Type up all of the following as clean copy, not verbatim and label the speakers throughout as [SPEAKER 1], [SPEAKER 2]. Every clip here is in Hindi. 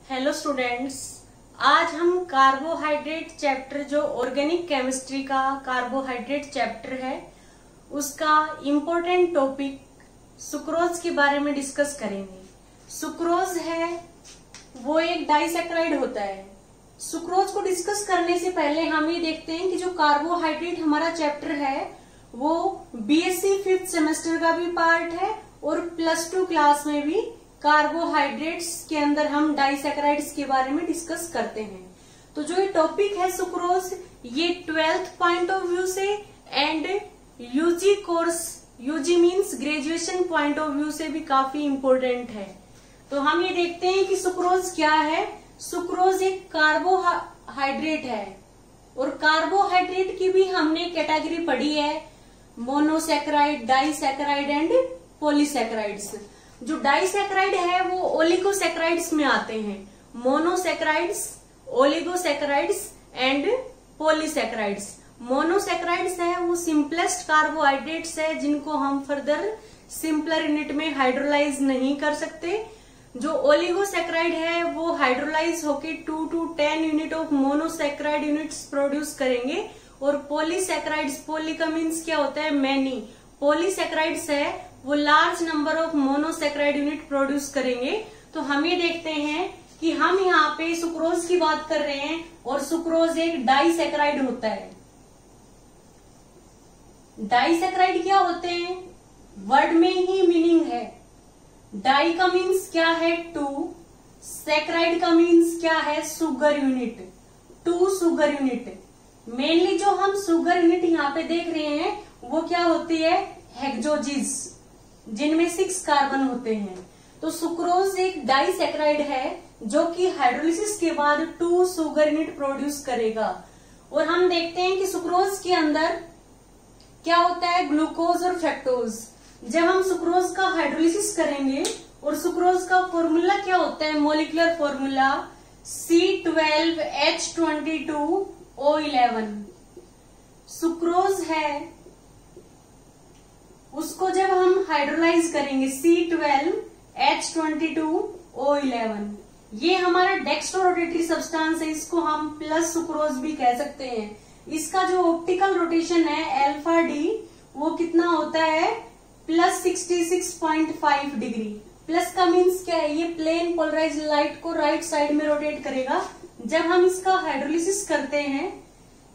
[SPEAKER 1] हेलो स्टूडेंट्स, आज हम कार्बोहाइड्रेट चैप्टर जो ऑर्गेनिक केमिस्ट्री का कार्बोहाइड्रेट चैप्टर है उसका इम्पोर्टेंट टॉपिक सुक्रोज के बारे में डिस्कस करेंगे। सुक्रोज है वो एक डाइसैकेराइड होता है। सुक्रोज को डिस्कस करने से पहले हम ये देखते हैं कि जो कार्बोहाइड्रेट हमारा चैप्टर है वो बीएससी 5th सेमेस्टर का भी पार्ट है और +2 क्लास में भी कार्बोहाइड्रेट्स के अंदर हम डाइसैकेराइड्स के बारे में डिस्कस करते हैं। तो जो ये टॉपिक है सुक्रोज, ये 12th पॉइंट ऑफ व्यू से and UG course, UG means graduation point of view से भी काफी इम्पोर्टेंट है। तो हम ये देखते हैं कि सुक्रोज क्या है। सुक्रोज एक कार्बोहाइड्रेट है और कार्बोहाइड्रेट की भी हमने कैटेगरी पढ़ी है, मोनोसैकेराइड, डाइसैकेराइड एंड पॉलीसैकेराइड्स। जो डाइसैकेराइड है वो ओलिगोसैकेराइड्स में आते हैं, monosaccharides, oligosaccharides and polysaccharides. Monosaccharides है वो सिंपलेस्ट कार्बोहाइड्रेट्स है जिनको हम फर्दर सिंपलर यूनिट में हाइड्रोलाइज नहीं कर सकते। जो ओलिगोसैकेराइड है वो हाइड्रोलाइज होके 2 to 10 unit of monosaccharide units produce करेंगे। और पॉलीसैकेराइड्स, पॉली का मीन्स क्या होता है, मैनी, पॉलीसैकेराइड्स है वो large number of monosaccharide unit produce करेंगे। तो हम ये देखते हैं कि हम यहाँ पे सुक्रोज की बात कर रहे हैं और सुक्रोज एक डाइसैकेराइड होता है। डाइसैकेराइड क्या होते हैं, वर्ड में ही मीनिंग है। डाई का मीन्स क्या है, 2, सैकेराइड का मीन्स क्या है, sugar unit, 2 sugar unit. Mainly जो हम सुगर यूनिट यहाँ पे देख रहे हैं वो क्या होती है, हेक्सोजीज, जिनमें 6 कार्बन होते हैं। तो सुक्रोज एक डाइसैकेराइड है जो कि हाइड्रोलिसिस के बाद 2 सुगर यूनिट प्रोड्यूस करेगा। और हम देखते हैं कि सुक्रोज के अंदर क्या होता है, ग्लूकोज और फ्रक्टोज। जब हम सुक्रोज का हाइड्रोलिसिस करेंगे और सुक्रोज का फॉर्मूला क्या होता है, मोलिकुलर फॉर्मूला C12H22O11। सुक्रोज है उसको जब हम हाइड्रोलाइज करेंगे C12H22O11, ये हमारा डेक्स्ट्रोरोटेटरी सब्सटेंस है, इसको हम प्लस सुक्रोज भी कह सकते हैं। इसका जो ऑप्टिकल रोटेशन है अल्फा डी वो कितना होता है, +66.5 डिग्री। प्लस का मीन्स क्या है, ये प्लेन पोलराइज लाइट को राइट साइड में रोटेट करेगा। जब हम इसका हाइड्रोलिसिस करते हैं,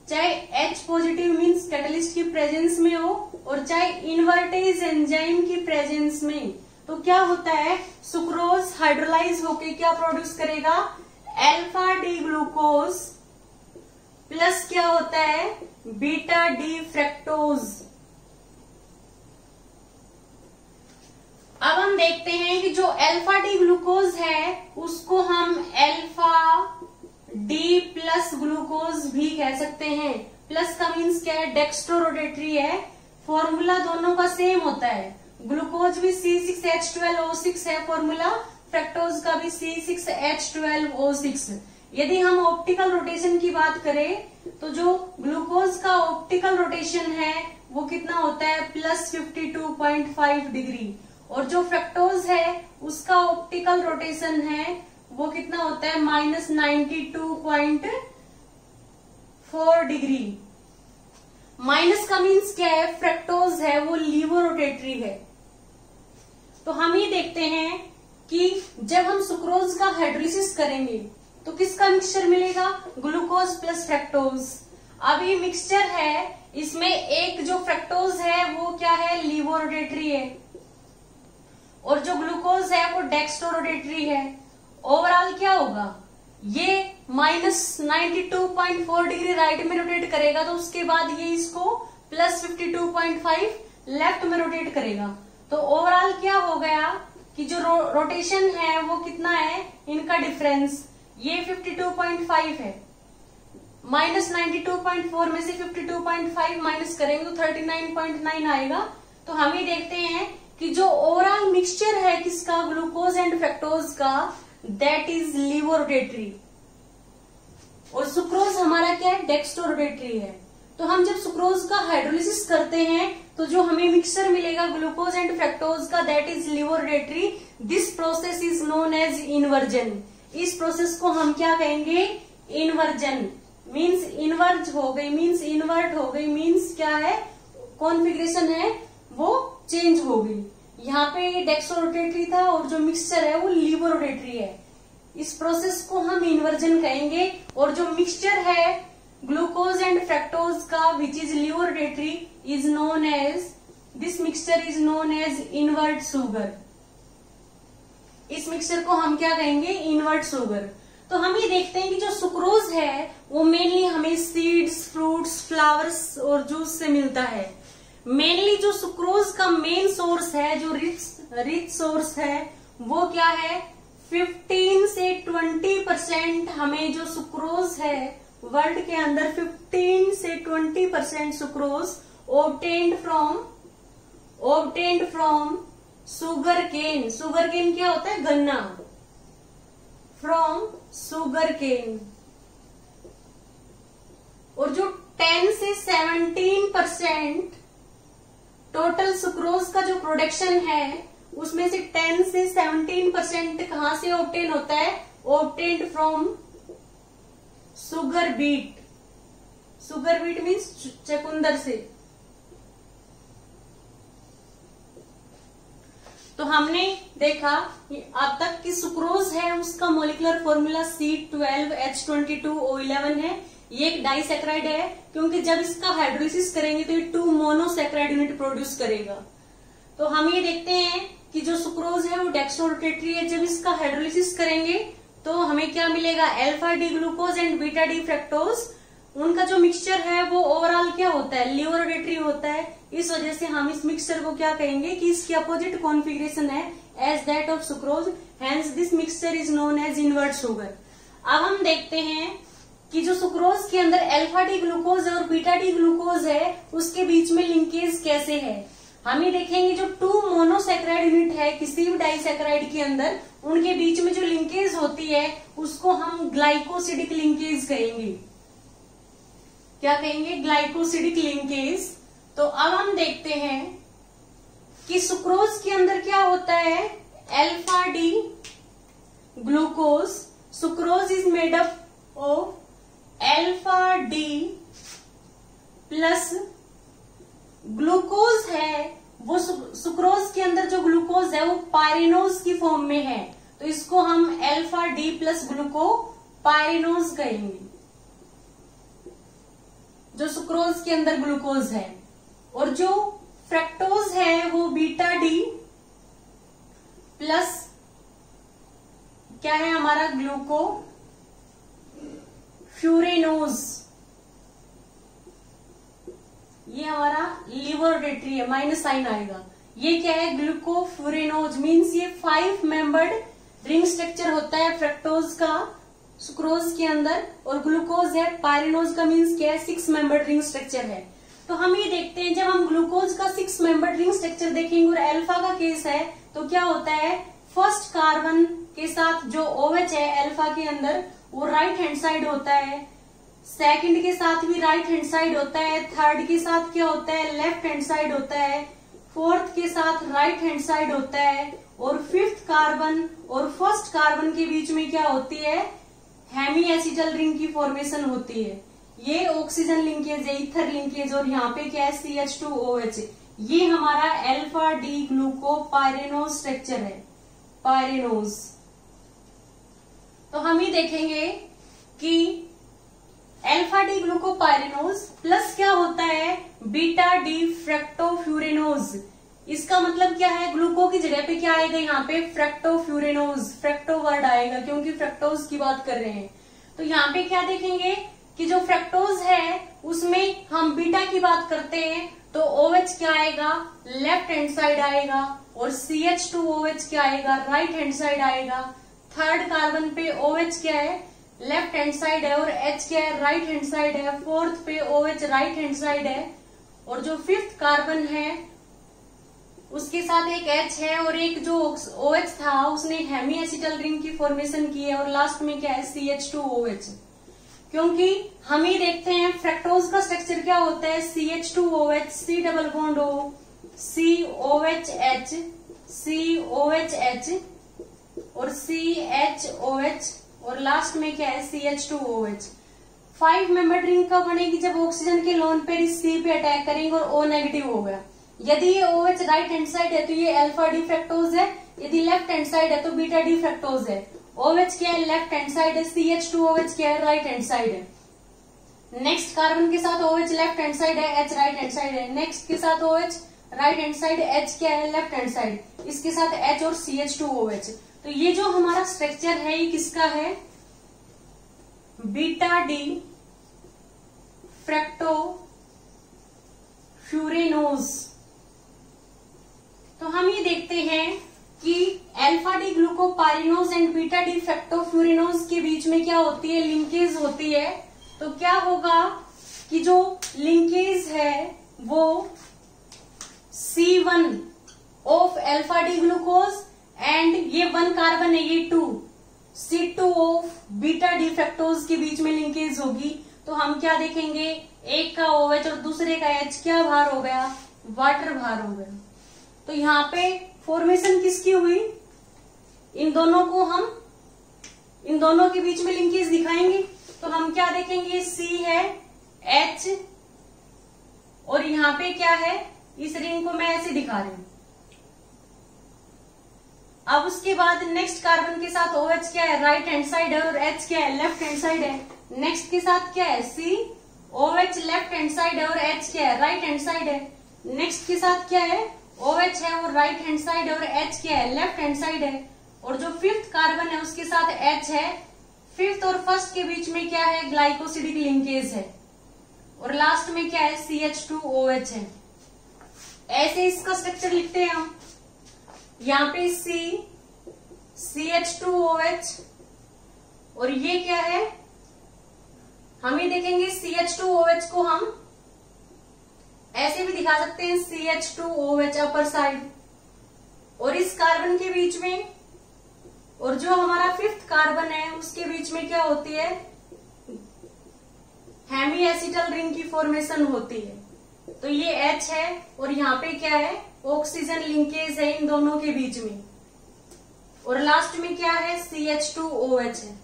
[SPEAKER 1] चाहे H पॉजिटिव मीन्स कैटलिस्ट की प्रेजेंस में हो और चाहे इन्वर्टेज एंजाइम की प्रेजेंस में, तो क्या होता है, सुक्रोज हाइड्रोलाइज होके क्या प्रोड्यूस करेगा, अल्फा डी ग्लूकोज प्लस क्या होता है, बीटा डी फ्रक्टोज। अब हम देखते हैं कि जो अल्फा डी ग्लूकोज है उसको हम अल्फा डी प्लस ग्लूकोज भी कह सकते हैं। प्लस का मीन्स क्या है, डेक्स्ट्रोरोटेटरी है, फॉर्मूला दोनों का सेम होता है। ग्लूकोज भी C6H12O6 है फॉर्मूला, फ्रक्टोज का भी C6H12O6। यदि हम ऑप्टिकल रोटेशन की बात करें तो जो ग्लूकोज का ऑप्टिकल रोटेशन है वो कितना होता है, +52.5 डिग्री। और जो फ्रक्टोज है उसका ऑप्टिकल रोटेशन है वो कितना होता है, -92.4 डिग्री। माइनस का मीन्स क्या है, फ्रक्टोज है वो लीवोरोटेटरी है। तो हम ये देखते हैं कि जब हम सुक्रोज का हाइड्रोलिसिस करेंगे तो किसका मिक्सचर मिलेगा, ग्लूकोज प्लस फ्रक्टोज। अब ये मिक्सचर है, इसमें एक जो फ्रक्टोज है वो क्या है, लीवोरोटेटरी है और जो ग्लूकोज है वो डेक्स्ट्रोरोटेटरी है। ओवरऑल क्या होगा, ये -92.4 डिग्री राइट में रोटेट करेगा तो उसके बाद ये इसको +52.5 लेफ्ट में रोटेट करेगा। तो ओवरऑल क्या हो गया कि जो रोटेशन है वो कितना है, इनका डिफरेंस, ये 52.5 है, -92.4 में से 52.5 माइनस करेंगे तो 39.9 आएगा। तो हम ये देखते हैं कि जो ओवरऑल मिक्सचर है किसका, ग्लूकोज एंड फ्रक्टोज का, दैट इज लीवोरोटेटरी। और सुक्रोज हमारा क्या है, डेक्स्ट्रोरोटेटरी है। तो हम जब सुक्रोज का हाइड्रोलिसिस करते हैं तो जो हमें मिक्सचर मिलेगा ग्लूकोज एंड फ्रक्टोज का, that is laevorotatory. This process is known as inversion. इस प्रोसेस को हम क्या कहेंगे, इन्वर्जन। मीन्स इन्वर्ज हो गई, मीन्स इन्वर्ट हो गई, मीन्स क्या है, कॉन्फ़िगरेशन है वो चेंज हो गई। यहाँ पे डेक्सो रोटेटरी था और जो मिक्सचर है वो लीवो रोटेटरी है। इस प्रोसेस को हम इन्वर्जन कहेंगे। और जो मिक्सचर है ग्लूकोज एंड फ्रक्टोज का which is levo rotatory is known as, this mixture is known as invert sugar. इस मिक्सचर को हम क्या कहेंगे, इन्वर्ट शुगर। तो हम ये देखते हैं कि जो सुक्रोज है वो मेनली हमें सीड्स, फ्रूट्स, फ्लावर्स और जूस से मिलता है। मेनली जो सुक्रोज का मेन सोर्स है, जो रिच सोर्स है, वो क्या है, 15 से 20% हमें जो सुक्रोज है वर्ल्ड के अंदर 15 से 20% sucrose obtained from sugar cane. Sugar cane क्या होता है, गन्ना, फ्रॉम सुगर केन। और जो 10 से 17% टोटल सुक्रोज का जो प्रोडक्शन है उसमें से 10 से 17% कहां से ऑब्टेन होता है, obtained from sugar beet. Sugar beet means चकुंदर से। तो हमने देखा अब तक कि सुक्रोज है उसका मोलिकुलर फॉर्मूला C12H22O11 है। ये एक डाइसैकेराइड है क्योंकि जब इसका हाइड्रोलिसिस करेंगे तो ये 2 मोनोसैकेराइड यूनिट प्रोड्यूस करेगा। तो हम ये देखते हैं कि जो सुक्रोज है वो डेक्सो रोटेटरी है। जब इसका हाइड्रोलिसिस करेंगे तो हमें क्या मिलेगा, alpha D glucose and beta D fructose. उनका जो मिक्सचर है वो ओवरऑल क्या होता है, लीवो रोटेटरी होता है। इस वजह से हम इस मिक्सचर को क्या कहेंगे कि इसकी अपोजिट कॉन्फ़िगरेशन है as that of sucrose, hence this mixture is known as invert sugar. अब हम देखते हैं कि जो सुक्रोज के अंदर अल्फा डी ग्लूकोज और बीटा डी ग्लूकोज है उसके बीच में लिंकेज कैसे है। हम ये देखेंगे जो 2 मोनोसैकेराइड यूनिट है किसी भी डाइसैकेराइड के अंदर, उनके बीच में जो लिंकेज होती है उसको हम ग्लाइकोसिडिक लिंकेज कहेंगे। क्या कहेंगे, ग्लाइकोसिडिक लिंकेज। तो अब हम देखते हैं कि सुक्रोज के अंदर क्या होता है, alpha D glucose. Sucrose is made up of alpha D plus glucose है, वो सुक्रोज के अंदर जो ग्लूकोज है वो पायरेनोज की फॉर्म में है, तो इसको हम अल्फा डी प्लस ग्लूको पायरेनोज कहेंगे, जो सुक्रोज के अंदर ग्लूकोज है। और जो फ्रक्टोज है वो बीटा डी प्लस क्या है हमारा, ग्लूको फ्यूरेनोज। ये हमारा लीवो रोटेटरी है, माइनस साइन आएगा। ये क्या है, ग्लूकोफ्यूरेनोज। मीन्स ये 5 मेंबर्ड रिंग स्ट्रक्चर होता है फ्रक्टोज का सुक्रोज के अंदर, और ग्लूकोज है पायरेनोज का, मीन्स क्या है, 6 मेंबर्ड रिंग स्ट्रक्चर है। तो हम ये देखते हैं जब हम ग्लूकोज का 6 मेंबर्ड रिंग स्ट्रक्चर देखेंगे और अल्फा का केस है तो क्या होता है, फर्स्ट कार्बन के साथ जो OH है अल्फा के अंदर वो राइट हैंड साइड होता है, सेकंड के साथ भी राइट हैंड साइड होता है, थर्ड के साथ क्या होता है, लेफ्ट हैंड साइड होता है, फोर्थ के साथ राइट हैंड साइड होता है, और फिफ्थ कार्बन और फर्स्ट कार्बन के बीच में क्या होती है, हेमी एसिटल रिंग की फॉर्मेशन होती है। ये ऑक्सीजन लिंकेज है, ईथर लिंकेज, और यहाँ पे क्या है, CH2OH। ये हमारा अल्फा डी ग्लूको पायरेनोज स्ट्रक्चर है, पायरेनोज। तो हम ये देखेंगे कि अल्फा डी ग्लूको पायरेनोज प्लस क्या होता है, बीटा डी फ्रक्टोफ्यूरेनोज। इसका मतलब क्या है, ग्लूको की जगह पे क्या आएगा, यहाँ पे फ्रक्टोफ्यूरेनोज, फ्रक्टो वर्ड आएगा क्योंकि फ्रक्टोज की बात कर रहे हैं। तो यहाँ पे क्या देखेंगे कि जो फ्रक्टोज है उसमें हम बीटा की बात करते हैं तो OH क्या आएगा, लेफ्ट हैंड साइड आएगा, और CH2OH क्या आएगा, राइट हैंड साइड आएगा। थर्ड कार्बन पे OH क्या है, लेफ्ट हैंड साइड है, और H क्या है, राइट हैंड साइड है। फोर्थ पे OH राइट हैंड साइड है, और जो फिफ्थ कार्बन है उसके साथ एक H है, और एक जो OH था उसने हेमी एसिटल रिंग की फॉर्मेशन की है, और लास्ट में क्या है, CH2OH। क्योंकि हम ही देखते हैं फ्रक्टोज का स्ट्रक्चर क्या होता है, CH2OH, C double bond O, COHH, COHH, और CHOH और लास्ट में क्या है CH2OH। 5 मेंबर रिंग कब बनेगी? जब ऑक्सीजन के लोन पेयर इस C पे अटैक करेंगे और O नेगेटिव हो गया। यदि ये OH राइट हैंड साइड है तो ये अल्फा डी फ्रक्टोज है, यदि लेफ्ट हैंड साइड है तो बीटा डी फ्रक्टोज है। OH क्या है? लेफ्ट हैंड साइड है। CH2OH क्या है? राइट हैंड साइड है। नेक्स्ट कार्बन के साथ OH लेफ्ट हैंड साइड है, H राइट हैंड साइड है। नेक्स्ट के साथ OH right hand side, H क्या है? Left hand side. इसके साथ H और CH2OH। तो ये जो हमारा स्ट्रक्चर है ये किसका है? Beta D fructofuranose. तो हम ये देखते हैं कि alpha D glucopyranose and beta D fructofuranose के बीच में क्या होती है? लिंकेज होती है। तो क्या होगा कि जो लिंकेज है वो C1 of alpha D glucose and ये 1 कार्बन है, ये 2 C2 of beta D fructose के बीच में लिंकेज होगी। तो हम क्या देखेंगे? एक का OH और दूसरे का H क्या बाहर हो गया? वाटर बाहर हो गया। तो यहाँ पे फॉर्मेशन किसकी हुई? इन दोनों के बीच में लिंकेज दिखाएंगे। तो हम क्या देखेंगे? C है, H और यहाँ पे क्या है? इस रिंग को मैं ऐसे दिखा रही हूं। अब उसके बाद नेक्स्ट कार्बन के साथ OH क्या है? राइट हैंड साइड है और H क्या है? लेफ्ट हैंड साइड है। नेक्स्ट के साथ क्या है? COH लेफ्ट हैंड साइड है और H क्या है? राइट हैंड साइड है। नेक्स्ट के साथ क्या है? OH है और राइट हैंड साइड है और H क्या है? लेफ्ट हैंड साइड है। और जो 5th कार्बन है उसके साथ H है। 5th और 1st के बीच में क्या है? ग्लाइकोसिडिक लिंकेज है। और लास्ट में क्या है? CH2OH है। ऐसे इसका स्ट्रक्चर लिखते हैं हम। यहाँ पे CH2OH और ये क्या है? हम ये देखेंगे CH2OH को हम ऐसे भी दिखा सकते हैं, CH2OH अपर साइड। और इस कार्बन के बीच में और जो हमारा 5th कार्बन है उसके बीच में क्या होती है? हेमी एसिटल रिंग की फॉर्मेशन होती है। तो ये H है और यहाँ पे क्या है? ऑक्सीजन लिंकेज है इन दोनों के बीच में। और लास्ट में क्या है? CH2OH है।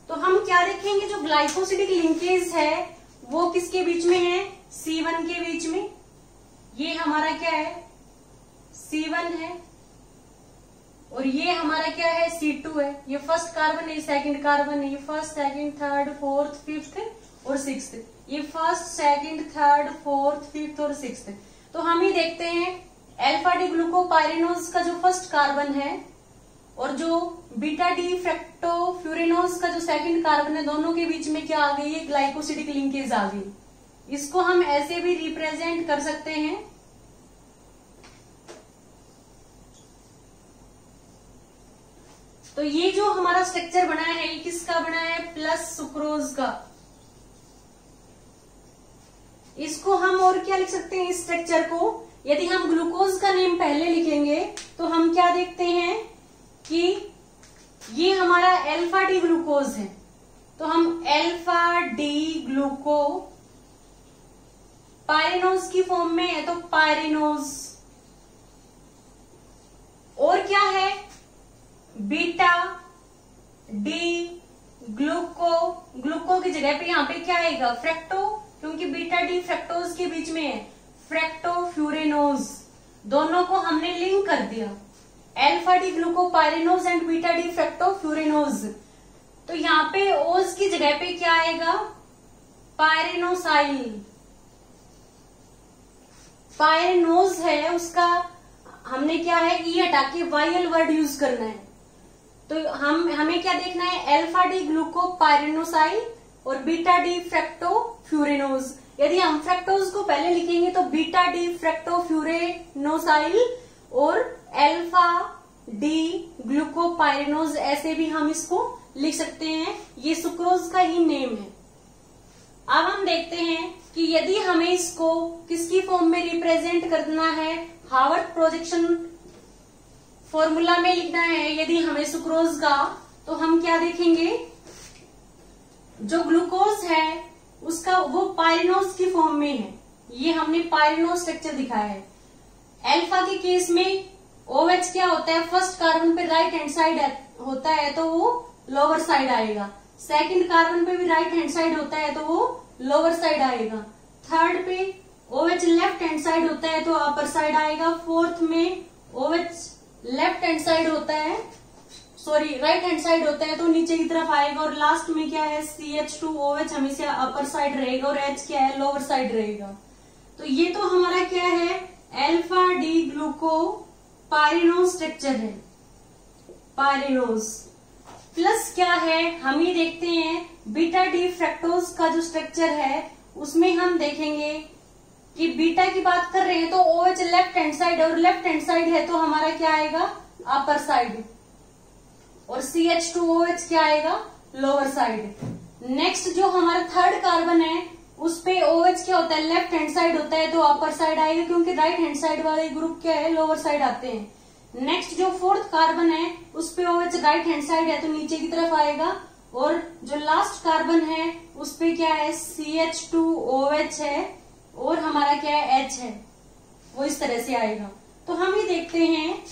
[SPEAKER 1] तो हम क्या देखेंगे? जो ग्लाइकोसिडिक लिंकेज है वो किसके बीच में है? C1 के बीच में। ये हमारा क्या है? C1 है और ये हमारा क्या है? C2 है। ये 1st कार्बन है, 2nd कार्बन है। ये 1st, 2nd, 3rd, 4th, 5th और 6th। ये 1st, 2nd, 3rd, 4th, 5th और 6th। तो हम ही देखते हैं अल्फा डी ग्लूकोपाइरिनोज का जो 1st कार्बन है और जो बीटा डी फ्रक्टोफ्यूरिनोज का जो 2nd कार्बन है, दोनों के बीच में क्या आ गई है? ग्लाइकोसिडिक लिंकेज आ गई। इसको हम ऐसे भी रिप्रेजेंट कर सकते हैं। तो ये जो हमारा स्ट्रक्चर बना है ये किसका बना है? प्लस सुक्रोज का। इसको हम और क्या लिख सकते हैं? इस स्ट्रक्चर को यदि हम ग्लूकोज का नेम पहले लिखेंगे तो हम क्या देखते हैं कि ये हमारा अल्फा डी ग्लूकोज है। तो हम अल्फा डी ग्लूको पायरिनोज की फॉर्म में है तो पायरिनोज। और क्या है? बीटा डी ग्लूको की जगह पे यहाँ पे क्या आएगा? फ्रक्टो, क्योंकि बीटा डी फ्रक्टोज के बीच में है। फ्रक्टोफ्यूरेनोज। दोनों को हमने लिंक कर दिया, alpha D glucopyranose and beta D fructofuranose. तो यहाँ पे ओज की जगह पे क्या आएगा? पायरिनोसाइल। पायरिनोज है उसका हमने क्या है? ई हटा के वाइल वर्ड यूज करना है। तो हमें क्या देखना है? अल्फा डी ग्लूकोपाइरिनोसाइल और बीटा डी फ्रक्टोफ्यूरेनोज। यदि हम फ्रक्टोज को पहले लिखेंगे तो बीटा डी फ्रक्टोफ्यूरेनोसाइल और अल्फा डी ग्लूकोपाइरिनोज, ऐसे भी हम इसको लिख सकते हैं। ये सुक्रोज का ही नेम है। अब हम देखते हैं कि यदि हमें इसको किसकी फॉर्म में रिप्रेजेंट करना है? हार्वर्ड प्रोजेक्शन फॉर्मूला में लिखना है यदि हमें सुक्रोज का, तो हम क्या देखेंगे? जो ग्लूकोज है उसका वो पायरिनोज की फॉर्म में है। ये हमने पायरिनोज स्ट्रक्चर दिखाया है। अल्फा के केस में OH क्या होता है, फर्स्ट कार्बन पे राइट हैंड साइड होता है तो वो लोअर साइड आएगा, सेकंड कार्बन पे भी राइट हैंड साइड होता है तो वो लोअर साइड आएगा, थर्ड पे OH लेफ्ट हैंड साइड होता है तो अपर साइड आएगा, फोर्थ में OH लेफ्ट हैंड साइड होता है, सॉरी राइट हैंड साइड होता है तो नीचे की तरफ आएगा, और लास्ट में क्या है CH2OH हमेशा अपर साइड रहेगा और H क्या है लोअर साइड रहेगा। तो ये तो हमारा क्या है, अल्फा डी ग्लूको पायरिनोज स्ट्रक्चर है, पायरिनोज। प्लस क्या है, हम ये देखते हैं बीटा डी फ्रक्टोज का जो स्ट्रक्चर है उसमें हम देखेंगे कि बीटा की बात कर रहे हैं तो OH लेफ्ट हैंड साइड, और लेफ्ट हैंड साइड है तो हमारा क्या आएगा अपर साइड, और CH2OH क्या आएगा लोअर साइड। नेक्स्ट जो हमारा थर्ड कार्बन है उस पे OH क्या होता है, लेफ्ट हैंड साइड होता है तो अपर साइड आएगा, क्योंकि राइट हैंड साइड वाले ग्रुप क्या है लोअर साइड आते हैं। नेक्स्ट जो फोर्थ कार्बन है उस पे OH राइट हैंड साइड है तो नीचे की तरफ आएगा, और जो लास्ट कार्बन है उस पे क्या है CH2OH है और हमारा क्या है H है, वो इस तरह से आएगा। तो हम ये देखते हैं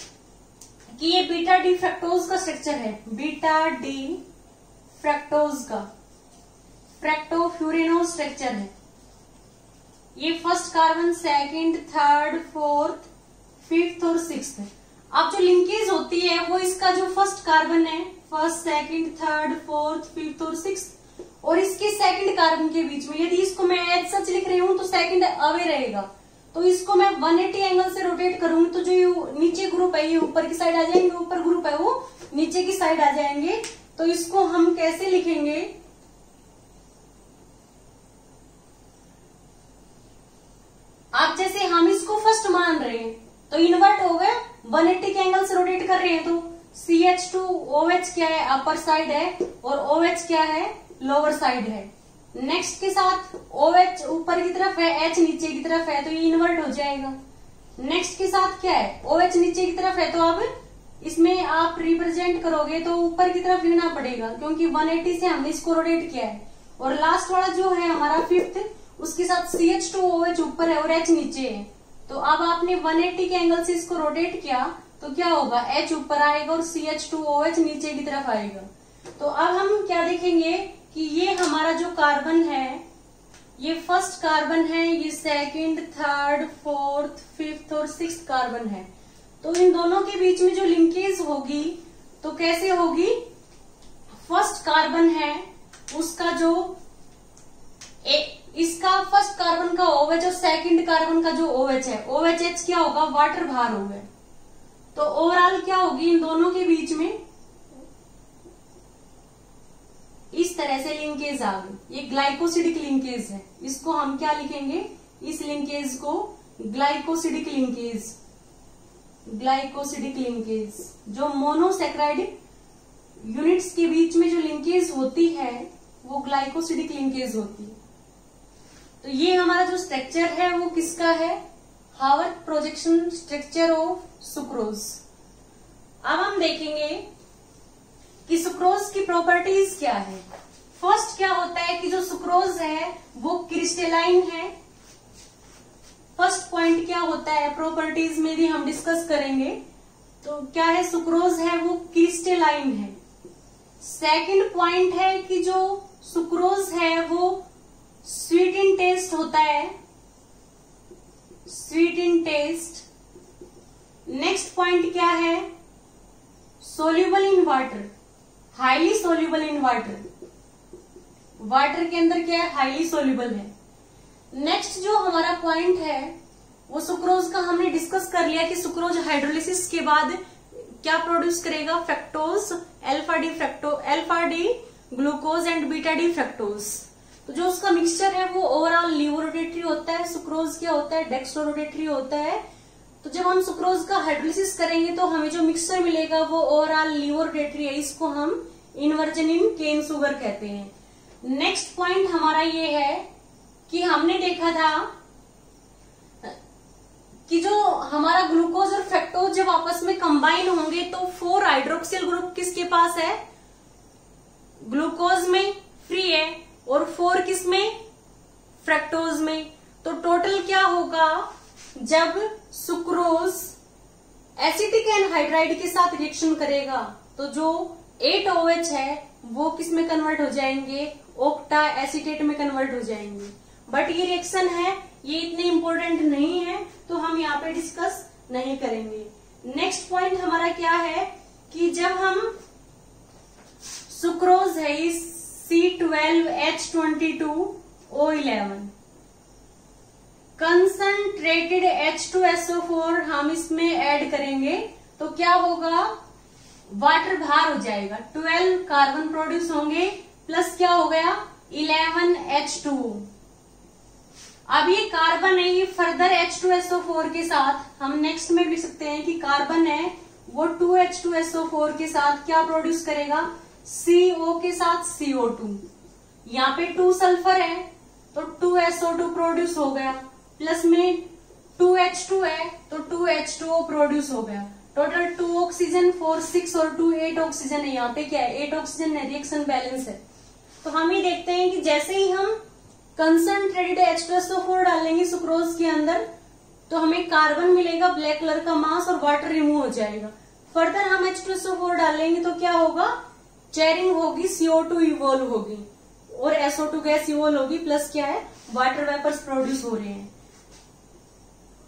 [SPEAKER 1] कि ये बीटा डी फ्रक्टोज का स्ट्रक्चर है, बीटा डी फ्रक्टोज का फ्रक्टोफ्यूरेनोज स्ट्रक्चर है। ये first carbon, second, third, fourth, fifth और सिक्स्थ है। अब जो लिंकेज होती है वो इसका जो फर्स्ट कार्बन है, first, second, third, fourth, fifth और सिक्स्थ, और इसके सेकंड कार्बन के बीच में, यदि इसको मैं एज सच लिख रही हूं तो सेकंड अवे रहेगा, तो इसको मैं 180 एंगल से रोटेट करूंगी तो जो नीचे ग्रुप है ये ऊपर की साइड आ जाएंगे, ऊपर ग्रुप है वो नीचे की साइड आ जाएंगे। तो इसको हम कैसे लिखेंगे, आप जैसे हम इसको फर्स्ट मान रहे हैं तो इन्वर्ट हो गया, 180 के एंगल से रोटेट कर रहे हैं तो CH2OH क्या है अपर साइड है और OH क्या है लोअर साइड है। नेक्स्ट के साथ OH ऊपर की तरफ है, H नीचे की तरफ है तो ये इन्वर्ट हो जाएगा। नेक्स्ट के साथ क्या है, OH नीचे की तरफ है तो अब इसमें आप रिप्रेजेंट करोगे तो ऊपर की तरफ लेना पड़ेगा, क्योंकि 180 से हमने इसको रोटेट किया है। और लास्ट वाला जो है हमारा फिफ्थ, उसके साथ CH2OH ऊपर है और H नीचे है, तो अब आपने 180 के एंगल से इसको रोटेट किया तो क्या होगा, H ऊपर आएगा और CH2OH नीचे की तरफ आएगा। तो अब हम क्या देखेंगे कि ये हमारा जो कार्बन है, ये फर्स्ट कार्बन है, ये सेकंड, थर्ड, फोर्थ, फिफ्थ और सिक्स्थ कार्बन है। तो इन दोनों के बीच में जो लिंकेज होगी तो कैसे होगी, फर्स्ट कार्बन है उसका जो इसका फर्स्ट कार्बन का OH और सेकंड कार्बन का जो OH है, OHH क्या होगा, वाटर बाहर हो गए, तो ओवरऑल क्या होगी इन दोनों के बीच में इस तरह से लिंकेज आ गई। ये ग्लाइकोसिडिक लिंकेज है, इसको हम क्या लिखेंगे, इस लिंकेज को ग्लाइकोसिडिक लिंकेज, ग्लाइकोसिडिक लिंकेज। जो मोनोसेक्राइड यूनिट्स के बीच में जो लिंकेज होती है वो ग्लाइकोसिडिक लिंकेज होती है। तो ये हमारा जो स्ट्रक्चर है वो किसका है, Haworth projection structure of sucrose. अब हम देखेंगे कि सुक्रोज की प्रॉपर्टीज क्या है। फर्स्ट क्या होता है कि जो सुक्रोज है वो क्रिस्टलाइन है। फर्स्ट पॉइंट क्या होता है, प्रॉपर्टीज में भी हम डिस्कस करेंगे, तो क्या है, सुक्रोज है वो क्रिस्टलाइन है। सेकंड पॉइंट है कि जो सुक्रोज है वो स्वीट इन टेस्ट होता है, sweet in taste. Next point क्या है, soluble in water, highly soluble in water, water के अंदर क्या है, हाईली सोल्यूबल है। नेक्स्ट जो हमारा पॉइंट है वो सुक्रोज का हमने डिस्कस कर लिया कि सुक्रोज हाइड्रोलिसिस के बाद क्या प्रोड्यूस करेगा, fructose, alpha D glucose and beta D fructose. तो जो उसका मिक्सचर है वो ओवरऑल लीवोरोटेटरी होता है, सुक्रोज क्या होता है, डेक्स्ट्रोरोटेटरी होता है। तो जब हम सुक्रोज का हाइड्रोलिसिस करेंगे तो हमें जो मिक्सचर मिलेगा वो ओवरऑल लीवोरोटेटरी है, इसको हम इन्वर्जन इन केन शुगर कहते हैं। नेक्स्ट पॉइंट हमारा ये है कि हमने देखा था कि जो हमारा ग्लूकोज और फ्रक्टोज जब आपस में कंबाइन होंगे तो 4 हाइड्रोक्सिल ग्रुप किसके पास है, ग्लूकोज में फ्री है और 4 किस में, फ्रक्टोज में। तो टोटल क्या होगा, जब सुक्रोज एसिटिक एनहाइड्राइड के साथ रिएक्शन करेगा तो जो 8 OH है वो किस में कन्वर्ट हो जाएंगे, ऑक्टा एसीटेट में कन्वर्ट हो जाएंगे। बट ये रिएक्शन है, ये इतने इंपॉर्टेंट नहीं है तो हम यहाँ पे डिस्कस नहीं करेंगे। नेक्स्ट पॉइंट हमारा क्या है कि जब हम सुक्रोज है इस C12H22O11 कंसंट्रेटेड H2SO4 हम इसमें ऐड करेंगे तो क्या होगा, वाटर बाहर हो जाएगा, 12 कार्बन प्रोड्यूस होंगे प्लस क्या हो गया 11 H2O। अब ये कार्बन है, ये फर्दर H2SO4 के साथ हम नेक्स्ट में लिख सकते हैं कि कार्बन है वो 2H2SO4 के साथ क्या प्रोड्यूस करेगा, CO के साथ CO2। यहाँ पे 2 सल्फर है तो 2SO2 प्रोड्यूस हो गया, प्लस में 2H2 है तो 2H2O प्रोड्यूस हो गया। टोटल 2 ऑक्सीजन 4 6 और 2 8 ऑक्सीजन है। यहाँ पे क्या है 8 ऑक्सीजन है, रिएक्शन बैलेंस है। तो हम ये देखते हैं कि जैसे ही हम कंसंट्रेटेड H2SO4 डालेंगे सुक्रोज के अंदर तो हमें कार्बन मिलेगा ब्लैक कलर का मास और वाटर रिमूव हो जाएगा। फर्दर हम H2SO4 डालेंगे तो क्या होगा, चेयरिंग होगी, CO2 इवॉल्व होगी और SO2 गैस इवॉल्व होगी, प्लस क्या है वाटर वेपर्स प्रोड्यूस हो रहे हैं।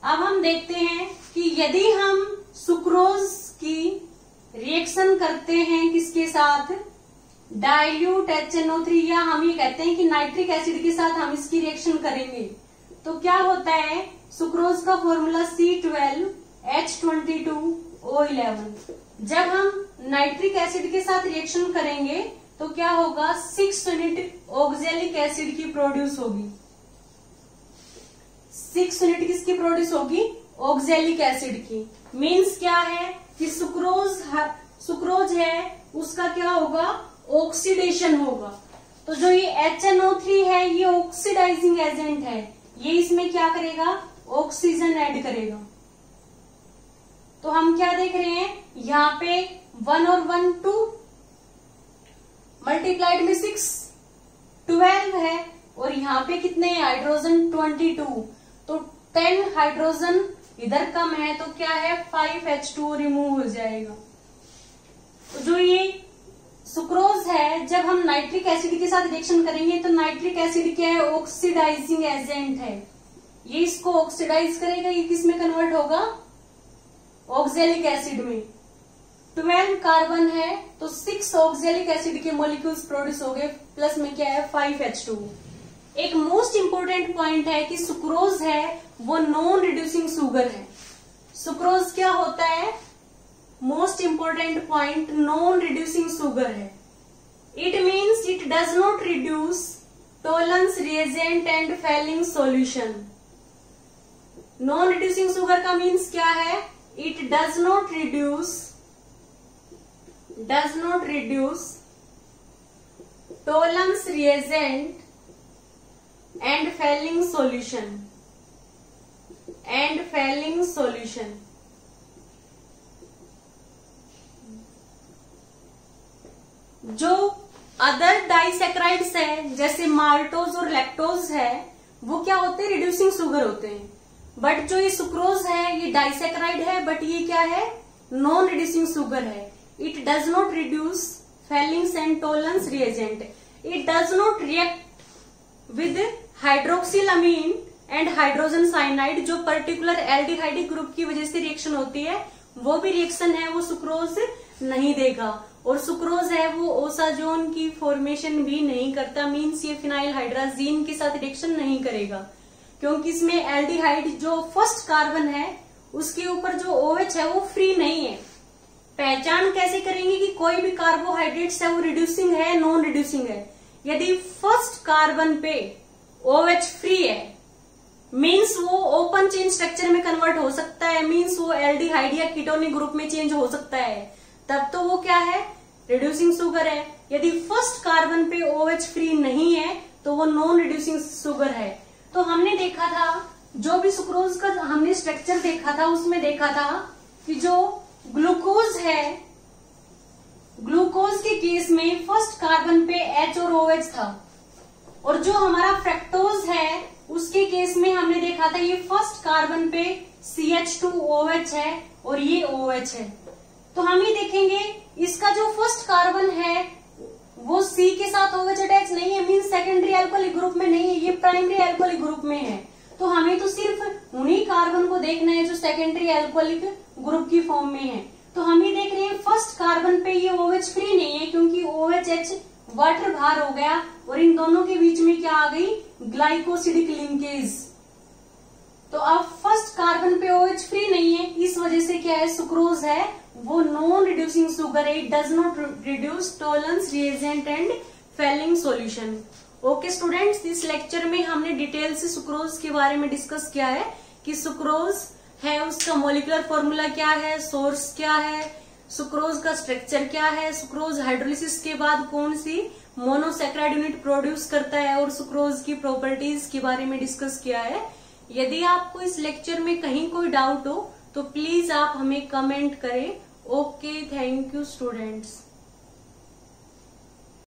[SPEAKER 1] अब हम देखते हैं कि यदि हम सुक्रोज की रिएक्शन करते हैं किसके साथ, डाइल्यूट HNO3 या हम ये कहते हैं कि नाइट्रिक एसिड के साथ हम इसकी रिएक्शन करेंगे तो क्या होता है, सुक्रोज का फॉर्मूला C12H22O11। जब हम नाइट्रिक एसिड के साथ रिएक्शन करेंगे तो क्या होगा, 6 यूनिट ऑक्जेलिक एसिड की प्रोड्यूस होगी। 6 यूनिट किसकी प्रोड्यूस होगी, ऑक्जेलिक एसिड की। मीन्स क्या है कि सुक्रोज है उसका क्या होगा, ऑक्सीडेशन होगा। तो जो ये HNO3 है ये ऑक्सीडाइजिंग एजेंट है, ये इसमें क्या करेगा, ऑक्सीजन ऐड करेगा। तो हम क्या देख रहे हैं, यहाँ पे 1 और 1 2 मल्टीप्लाइड में 6 12 है और यहाँ पे कितने हाइड्रोजन 22, तो 10 हाइड्रोजन इधर कम है तो क्या है 5H2O रिमूव हो जाएगा। तो जो ये सुक्रोज है जब हम नाइट्रिक एसिड के साथ रिएक्शन करेंगे तो नाइट्रिक एसिड क्या है, ऑक्सीडाइजिंग एजेंट है, ये इसको ऑक्सीडाइज करेगा, ये किस में कन्वर्ट होगा, ऑक्जेलिक एसिड में। 12 कार्बन है तो 6 ऑक्जेलिक एसिड के मॉलिक्यूल्स प्रोड्यूस हो गए, प्लस में क्या है 5H2। एक मोस्ट इंपोर्टेंट पॉइंट है कि सुक्रोज है वो नॉन रिड्यूसिंग शुगर है। सुक्रोज क्या होता है, most important point, non reducing sugar है। It means it does not reduce Tollens reagent and Fehling solution. Non reducing sugar का मीन्स क्या है, it does not reduce Tollens reagent and Fehling solution. जो अदर डाइसेक्राइड्स है जैसे माल्टोज और लैक्टोज है वो क्या होते हैं, रिड्यूसिंग शुगर होते हैं। बट जो ये सुक्रोज है ये डाइसेक्राइड है बट ये क्या है, नॉन रिड्यूसिंग शुगर है। It does not reduce Fehling's and Tollens reagent. It does not react with hydroxylamine and hydrogen cyanide, जो पर्टिकुलर एल्डिहाइडिक ग्रुप की वजह से रिएक्शन होती है वो भी रिएक्शन है वो सुक्रोज नहीं देगा। और सुक्रोज है वो ओसाजोन की फॉर्मेशन भी नहीं करता, मीन्स ये फिनाइल हाइड्राजीन के साथ रिएक्शन नहीं करेगा क्योंकि इसमें एल्डिहाइड जो फर्स्ट कार्बन है उसके ऊपर जो OH है वो फ्री नहीं है। पहचान कैसे करेंगे कि कोई भी कार्बोहाइड्रेट्स है वो रिड्यूसिंग है नॉन रिड्यूसिंग है, यदि फर्स्ट कार्बन पे OH फ्री है मीन्स वो ओपन चेन स्ट्रक्चर में कन्वर्ट हो सकता है, मीन्स वो एल्डिहाइड या कीटोनिक ग्रुप में चेंज हो सकता है, तब तो वो क्या है, रिड्यूसिंग शुगर है। यदि फर्स्ट कार्बन पे OH फ्री नहीं है तो वो नॉन रिड्यूसिंग शुगर है। तो हमने देखा था जो भी सुक्रोज का हमने स्ट्रक्चर देखा था उसमें देखा था कि जो ग्लूकोज है, ग्लूकोज के केस में फर्स्ट कार्बन पे H और OH था, और जो हमारा फ्रक्टोज है उसके केस में हमने देखा था ये फर्स्ट कार्बन पे CH2OH है और ये OH है। तो हम ये देखेंगे इसका जो फर्स्ट कार्बन है वो C के साथ OH अटैच नहीं है, मीन सेकेंडरी अल्कोहलिक ग्रुप में नहीं है, ये प्राइमरी अल्कोहलिक ग्रुप में है। तो हमें तो सिर्फ उन्हीं कार्बन को देखना है जो सेकेंडरी अल्कोहलिक ग्रुप की फॉर्म में है। तो हम ये देख रहे हैं फर्स्ट कार्बन पे ये OH फ्री नहीं है, क्योंकि OH वाटर बाहर हो गया और इन दोनों के बीच में क्या आ गई, ग्लाइकोसिडिक लिंकेज। तो अब फर्स्ट कार्बन पे OH फ्री नहीं है, इस वजह से क्या है, सुक्रोज है वो नॉन रिड्यूसिंग शुगर है, it does not reduce Tollens reagent and Fehling solution. Okay students, इस लेक्चर में हमने डिटेल से सुक्रोज के बारे में डिस्कस किया है कि सुक्रोज है उसका मॉलिक्यूलर फॉर्मूला क्या है, सोर्स क्या है, सुक्रोज का स्ट्रक्चर क्या है, सुक्रोज हाइड्रोलिसिस के बाद कौन सी मोनोसैकेराइड यूनिट प्रोड्यूस करता है, और सुक्रोज की प्रॉपर्टीज के बारे में डिस्कस किया है। यदि आपको इस लेक्चर में कहीं कोई डाउट हो तो प्लीज आप हमें कमेंट करें। Okay, thank you students.